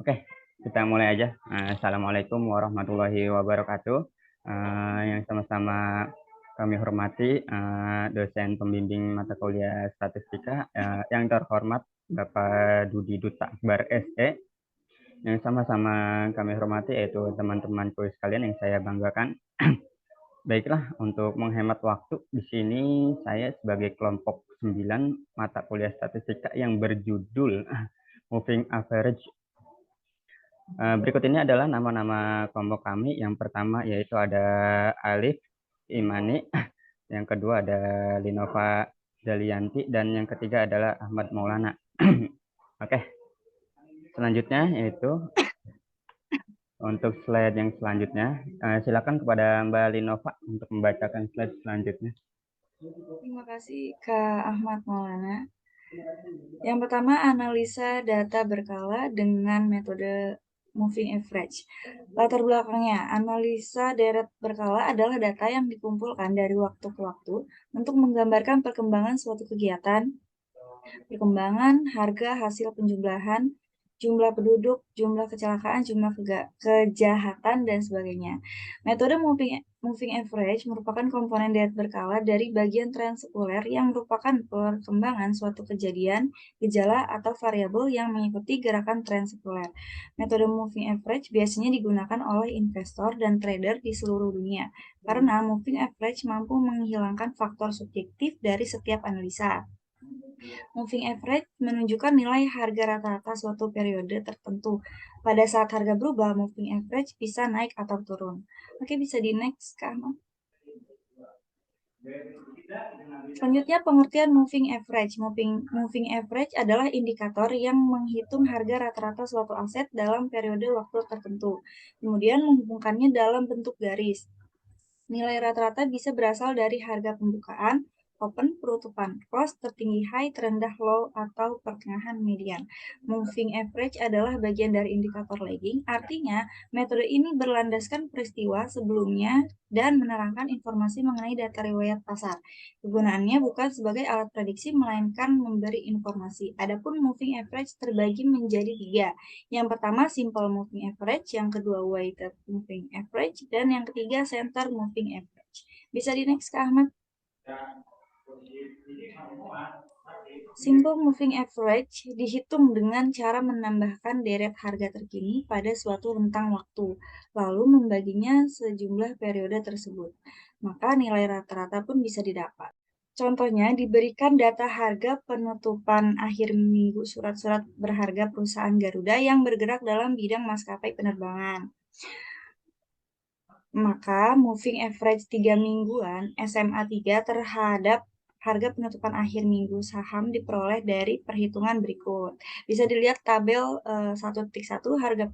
Oke, kita mulai aja. Assalamualaikum warahmatullahi wabarakatuh. Yang sama-sama kami hormati dosen pembimbing mata kuliah statistika yang terhormat Bapak Dudi Duta Akbar SE. Yang sama-sama kami hormati yaitu teman-temanku sekalian yang saya banggakan. Baiklah, untuk menghemat waktu di sini saya sebagai kelompok 9 mata kuliah statistika yang berjudul Moving Average. Berikut ini adalah nama-nama kelompok kami. Yang pertama yaitu ada Alif Imani, yang kedua ada Linova Dalianti, dan yang ketiga adalah Ahmad Maulana. Oke, selanjutnya yaitu untuk slide yang selanjutnya, silakan kepada Mbak Linova untuk membacakan slide selanjutnya. Terima kasih Kak Ahmad Maulana. Yang pertama, analisa data berkala dengan metode moving average. Latar belakangnya, analisa deret berkala adalah data yang dikumpulkan dari waktu ke waktu untuk menggambarkan perkembangan suatu kegiatan, perkembangan harga hasil penjumlahan, jumlah penduduk, jumlah kecelakaan, jumlah kejahatan, dan sebagainya. Metode moving average merupakan komponen deret berkala dari bagian tren sekuler yang merupakan perkembangan suatu kejadian, gejala, atau variabel yang mengikuti gerakan tren sekuler. Metode moving average biasanya digunakan oleh investor dan trader di seluruh dunia, karena moving average mampu menghilangkan faktor subjektif dari setiap analisa. Moving average menunjukkan nilai harga rata-rata suatu periode tertentu. Pada saat harga berubah, moving average bisa naik atau turun. Oke, bisa di next, Kak Ahmad. Selanjutnya, pengertian moving average. Moving average adalah indikator yang menghitung harga rata-rata suatu aset dalam periode waktu tertentu. Kemudian menghubungkannya dalam bentuk garis. Nilai rata-rata bisa berasal dari harga pembukaan, open, penutupan, close, tertinggi high, terendah low, atau pertengahan median. Moving average adalah bagian dari indikator lagging, artinya metode ini berlandaskan peristiwa sebelumnya dan menerangkan informasi mengenai data riwayat pasar. Kegunaannya bukan sebagai alat prediksi, melainkan memberi informasi. Adapun moving average terbagi menjadi 3. Yang pertama, simple moving average, yang kedua, weighted moving average, dan yang ketiga, center moving average. Bisa di next, Kak Ahmad. Simple moving average dihitung dengan cara menambahkan deret harga terkini pada suatu rentang waktu, lalu membaginya sejumlah periode tersebut. Maka nilai rata-rata pun bisa didapat. Contohnya, diberikan data harga penutupan akhir minggu surat-surat berharga perusahaan Garuda yang bergerak dalam bidang maskapai penerbangan. Maka moving average 3 mingguan SMA 3 terhadap harga penutupan akhir minggu saham diperoleh dari perhitungan berikut. Bisa dilihat tabel 1.1 harga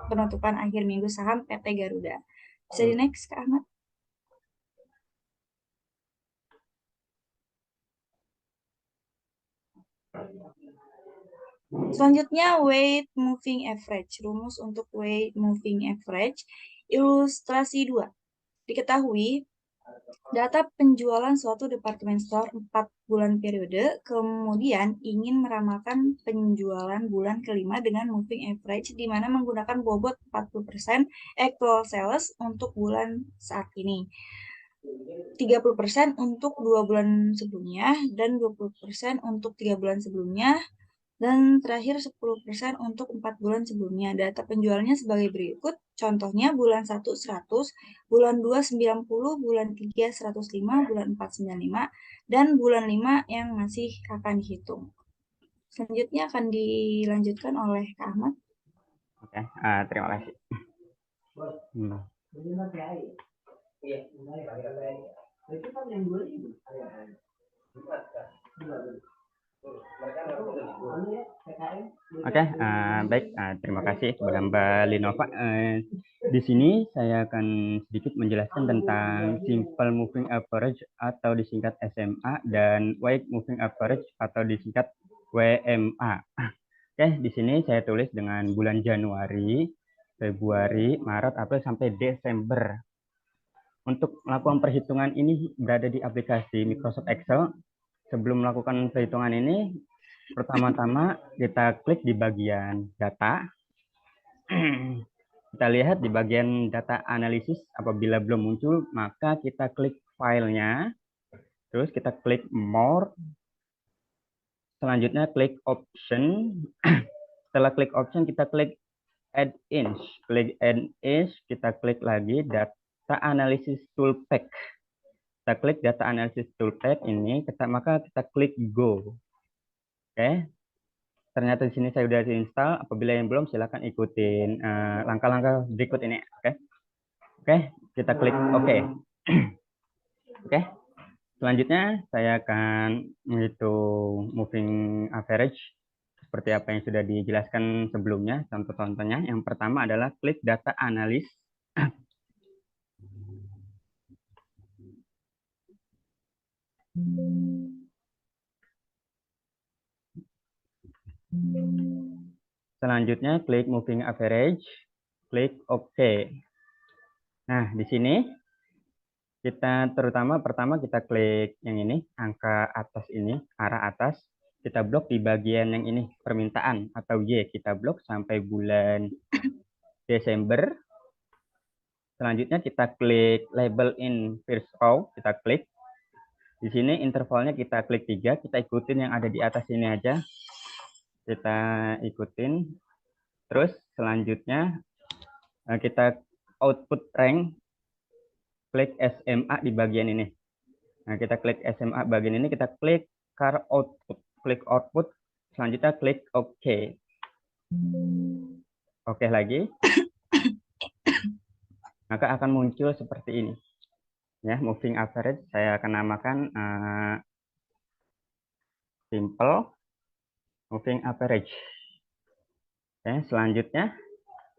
penutupan akhir minggu saham PT Garuda. Bisa di next, Kak Ahmad. Selanjutnya, weight moving average. Rumus untuk weight moving average. Ilustrasi 2. Diketahui data penjualan suatu departemen store 4 bulan periode, kemudian ingin meramalkan penjualan bulan kelima dengan moving average di mana menggunakan bobot 40% actual sales untuk bulan saat ini, 30% untuk 2 bulan sebelumnya, dan 20% untuk 3 bulan sebelumnya, dan terakhir 10% untuk 4 bulan sebelumnya. Data penjualannya sebagai berikut. Contohnya bulan 1 100, bulan 2 90, bulan 3 105, bulan 4 95, dan bulan 5 yang masih akan dihitung. Selanjutnya akan dilanjutkan oleh Kak Ahmad. Oke, terima kasih. Oke, baik. Terima kasih kepada Mbak Linova. Di sini saya akan sedikit menjelaskan tentang simple moving average atau disingkat SMA dan weight moving average atau disingkat WMA. Oke, di sini saya tulis dengan bulan Januari, Februari, Maret, April sampai Desember. Untuk melakukan perhitungan ini berada di aplikasi Microsoft Excel. Sebelum melakukan perhitungan ini, pertama-tama kita klik di bagian data. Kita lihat di bagian data analisis, apabila belum muncul, maka kita klik filenya, terus kita klik more, selanjutnya klik option. Setelah klik option, kita klik add ins. Klik add ins, kita klik lagi data analysis tool pack. Kita klik data analysis tool pack ini, maka kita klik go. Oke. Ternyata di sini saya sudah install. Apabila yang belum, silakan ikutin langkah-langkah berikut ini. Oke, kita klik OK. Oke, selanjutnya saya akan menghitung moving average seperti apa yang sudah dijelaskan sebelumnya. Contoh-contohnya, yang pertama adalah klik data analis. Selanjutnya klik moving average, klik OK. Nah, di sini kita pertama kita klik yang ini, angka atas ini, arah atas. Kita blok di bagian yang ini, permintaan atau Y. Kita blok sampai bulan Desember. Selanjutnya kita klik label in first row, kita klik. Di sini intervalnya kita klik 3, kita ikutin yang ada di atas ini aja. Kita ikutin. Terus selanjutnya kita output rank, klik SMA di bagian ini. Nah, kita klik SMA bagian ini, kita klik car output, klik output, selanjutnya klik OK. Oke lagi. Maka akan muncul seperti ini. Ya, moving average saya akan namakan simple moving average. Oke, selanjutnya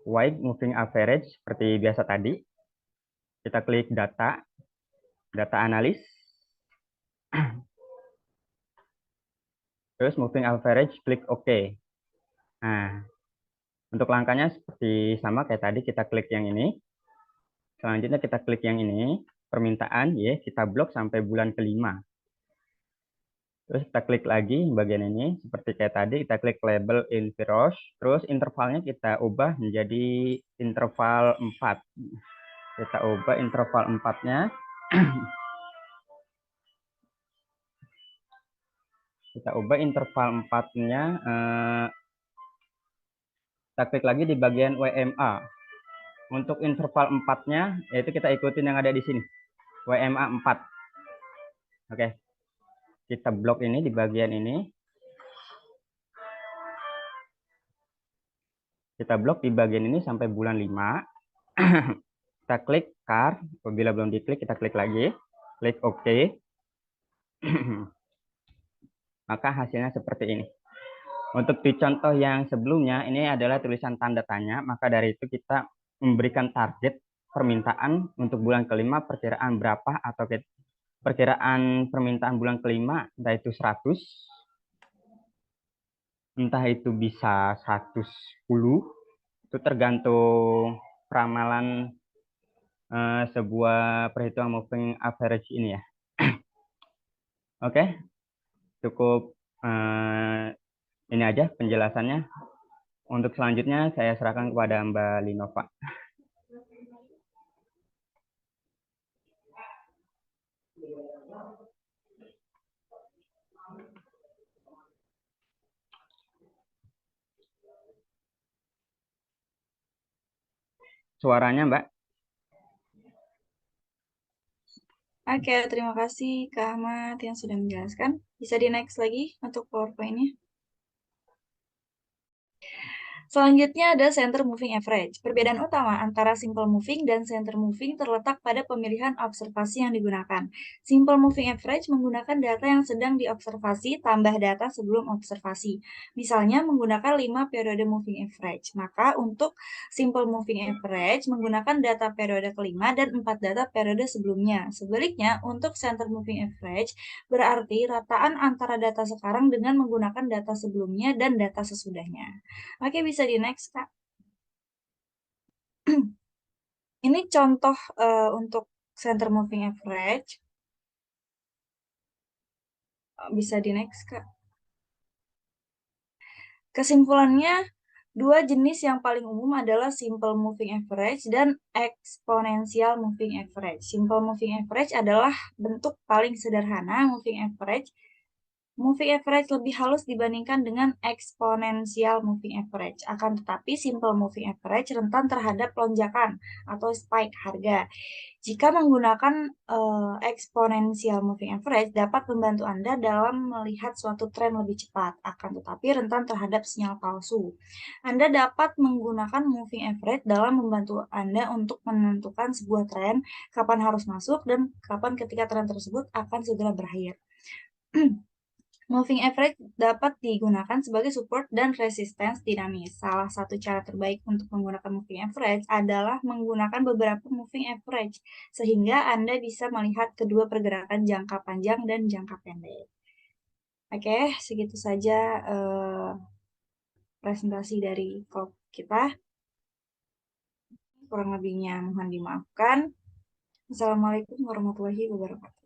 wide moving average seperti biasa tadi. Kita klik data analis. Terus moving average, klik OK. Nah, untuk langkahnya seperti sama kayak tadi, kita klik yang ini. Selanjutnya kita klik yang ini, permintaan, ya, kita blok sampai bulan kelima. Terus kita klik lagi bagian ini, seperti kayak tadi, kita klik label in Firosh. Terus intervalnya kita ubah menjadi interval 4. Kita ubah interval 4-nya. Kita ubah interval 4-nya. Kita klik lagi di bagian WMA. Untuk interval 4-nya, yaitu kita ikutin yang ada di sini. WMA 4. Oke. Kita blok ini di bagian ini. Kita blok di bagian ini sampai bulan 5. Kita klik car. Apabila belum diklik, kita klik lagi. Klik OK. Maka hasilnya seperti ini. Untuk di contoh yang sebelumnya, ini adalah tulisan tanda tanya. Maka dari itu kita memberikan target permintaan untuk bulan kelima, perkiraan berapa, atau perkiraan permintaan bulan kelima, entah itu 100, entah itu bisa 110, itu tergantung peramalan sebuah perhitungan moving average ini ya. Oke, cukup ini aja penjelasannya. Untuk selanjutnya saya serahkan kepada Mbak Linova. Suaranya, Mbak. Oke, terima kasih Kak Ahmad yang sudah menjelaskan. Bisa di next lagi untuk PowerPoint-nya. Selanjutnya ada center moving average. Perbedaan utama antara simple moving dan center moving terletak pada pemilihan observasi yang digunakan. Simple moving average menggunakan data yang sedang diobservasi tambah data sebelum observasi. Misalnya menggunakan 5 periode moving average. Maka untuk simple moving average menggunakan data periode kelima dan 4 data periode sebelumnya. Sebaliknya, untuk center moving average berarti rataan antara data sekarang dengan menggunakan data sebelumnya dan data sesudahnya. Oke, bisa di next, Kak. Ini contoh untuk center moving average. Bisa di next, Kak. Kesimpulannya, Dua jenis yang paling umum adalah simple moving average dan exponential moving average. Simple moving average adalah bentuk paling sederhana moving average. Moving average lebih halus dibandingkan dengan exponential moving average. Akan tetapi simple moving average rentan terhadap lonjakan atau spike harga. Jika menggunakan exponential moving average dapat membantu Anda dalam melihat suatu tren lebih cepat, akan tetapi rentan terhadap sinyal palsu. Anda dapat menggunakan moving average dalam membantu Anda untuk menentukan sebuah tren, kapan harus masuk, dan kapan ketika tren tersebut akan segera berakhir. Moving average dapat digunakan sebagai support dan resistance dinamis. Salah satu cara terbaik untuk menggunakan moving average adalah menggunakan beberapa moving average, sehingga Anda bisa melihat kedua pergerakan jangka panjang dan jangka pendek. Oke, segitu saja presentasi dari vlog kita. Kurang lebihnya mohon dimaafkan. Assalamualaikum warahmatullahi wabarakatuh.